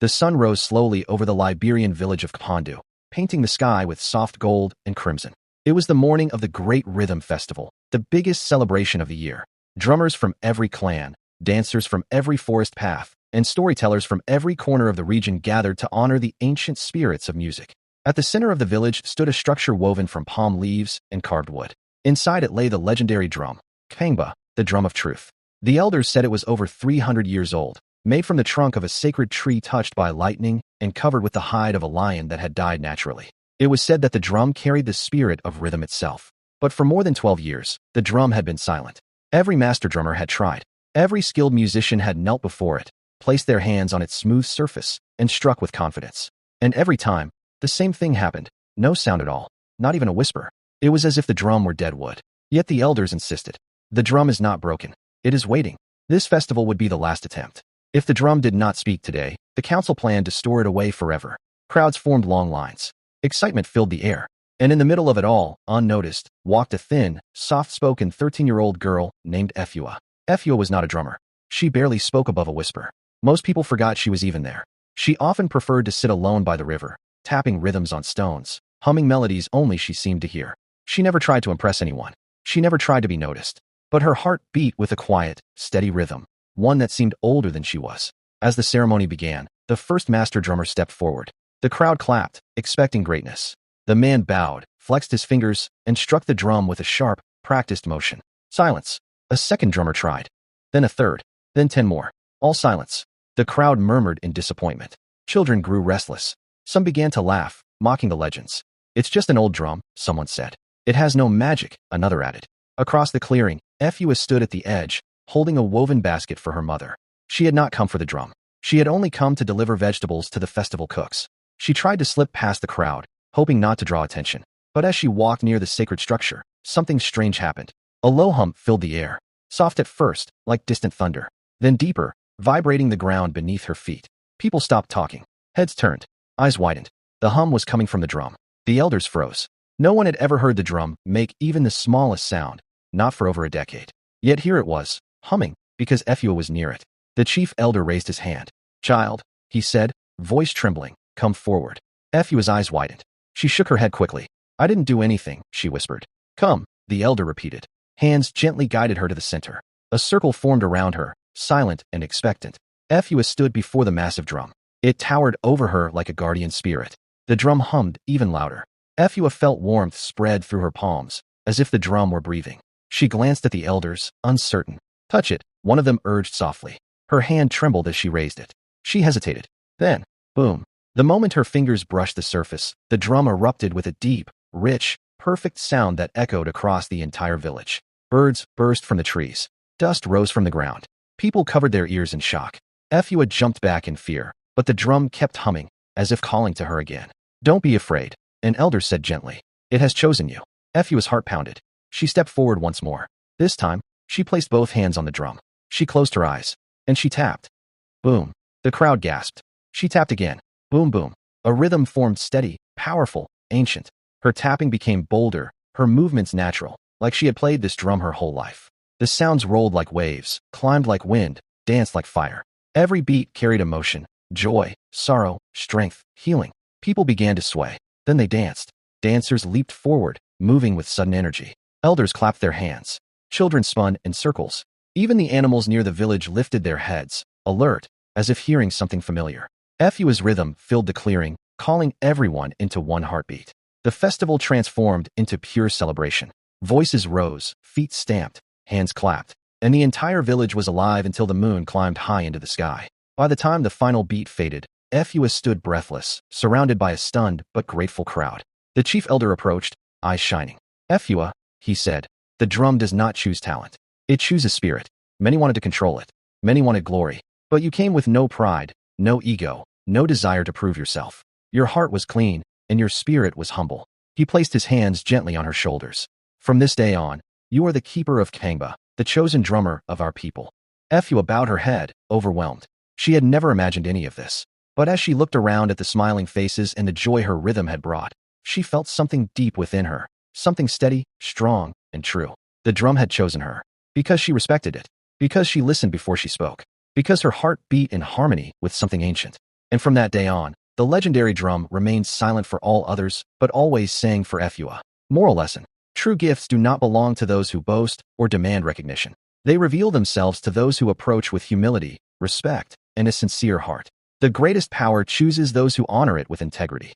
The sun rose slowly over the Liberian village of Kpondu, painting the sky with soft gold and crimson. It was the morning of the Great Rhythm Festival, the biggest celebration of the year. Drummers from every clan, dancers from every forest path, and storytellers from every corner of the region gathered to honor the ancient spirits of music. At the center of the village stood a structure woven from palm leaves and carved wood. Inside it lay the legendary drum, Kpondu, the drum of truth. The elders said it was over 300 years old, made from the trunk of a sacred tree touched by lightning and covered with the hide of a lion that had died naturally. It was said that the drum carried the spirit of rhythm itself. But for more than 12 years, the drum had been silent. Every master drummer had tried. Every skilled musician had knelt before it, placed their hands on its smooth surface, and struck with confidence. And every time, the same thing happened. No sound at all, not even a whisper. It was as if the drum were dead wood. Yet the elders insisted. The drum is not broken. It is waiting. This festival would be the last attempt. If the drum did not speak today, the council planned to store it away forever. Crowds formed long lines. Excitement filled the air. And in the middle of it all, unnoticed, walked a thin, soft-spoken 13-year-old girl named Efua. Efua was not a drummer. She barely spoke above a whisper. Most people forgot she was even there. She often preferred to sit alone by the river, tapping rhythms on stones, humming melodies only she seemed to hear. She never tried to impress anyone. She never tried to be noticed. But her heart beat with a quiet, steady rhythm, one that seemed older than she was. As the ceremony began, the first master drummer stepped forward. The crowd clapped, expecting greatness. The man bowed, flexed his fingers, and struck the drum with a sharp, practiced motion. Silence. A second drummer tried. Then a third. Then 10 more. All silence. The crowd murmured in disappointment. Children grew restless. Some began to laugh, mocking the legends. It's just an old drum, someone said. It has no magic, another added. Across the clearing, Efua stood at the edge, holding a woven basket for her mother. She had not come for the drum. She had only come to deliver vegetables to the festival cooks. She tried to slip past the crowd, hoping not to draw attention. But as she walked near the sacred structure, something strange happened. A low hum filled the air, soft at first, like distant thunder, then deeper, vibrating the ground beneath her feet. People stopped talking. Heads turned. Eyes widened. The hum was coming from the drum. The elders froze. No one had ever heard the drum make even the smallest sound, not for over a decade. Yet here it was, humming, because Efua was near it. The chief elder raised his hand. "Child," he said, voice trembling, "come forward." Efua's eyes widened. She shook her head quickly. "I didn't do anything," she whispered. "Come," the elder repeated. Hands gently guided her to the center. A circle formed around her, silent and expectant. Efua stood before the massive drum. It towered over her like a guardian spirit. The drum hummed even louder. Efua felt warmth spread through her palms, as if the drum were breathing. She glanced at the elders, uncertain. "Touch it," one of them urged softly. Her hand trembled as she raised it. She hesitated. Then, boom. The moment her fingers brushed the surface, the drum erupted with a deep, rich, perfect sound that echoed across the entire village. Birds burst from the trees. Dust rose from the ground. People covered their ears in shock. Efua jumped back in fear, but the drum kept humming, as if calling to her again. "Don't be afraid," an elder said gently. "It has chosen you." Efua's heart pounded. She stepped forward once more. This time, she placed both hands on the drum. She closed her eyes, and she tapped. Boom. The crowd gasped. She tapped again. Boom, boom. A rhythm formed steady, powerful, ancient. Her tapping became bolder, her movements natural, like she had played this drum her whole life. The sounds rolled like waves, climbed like wind, danced like fire. Every beat carried emotion, joy, sorrow, strength, healing. People began to sway. Then they danced. Dancers leaped forward, moving with sudden energy. Elders clapped their hands. Children spun in circles. Even the animals near the village lifted their heads, alert, as if hearing something familiar. Efua's rhythm filled the clearing, calling everyone into one heartbeat. The festival transformed into pure celebration. Voices rose, feet stamped, hands clapped, and the entire village was alive until the moon climbed high into the sky. By the time the final beat faded, Efua stood breathless, surrounded by a stunned but grateful crowd. The chief elder approached, eyes shining. "Efua," he said, "the drum does not choose talent. It chooses spirit. Many wanted to control it. Many wanted glory. But you came with no pride, no ego, no desire to prove yourself. Your heart was clean, and your spirit was humble." He placed his hands gently on her shoulders. "From this day on, you are the keeper of Kpondu, the chosen drummer of our people." Efua bowed her head, overwhelmed. She had never imagined any of this. But as she looked around at the smiling faces and the joy her rhythm had brought, she felt something deep within her, something steady, strong, and true. The drum had chosen her, because she respected it, because she listened before she spoke, because her heart beat in harmony with something ancient. And from that day on, the legendary drum remained silent for all others, but always sang for Efua. Moral lesson: true gifts do not belong to those who boast or demand recognition. They reveal themselves to those who approach with humility, respect, and a sincere heart. The greatest power chooses those who honor it with integrity.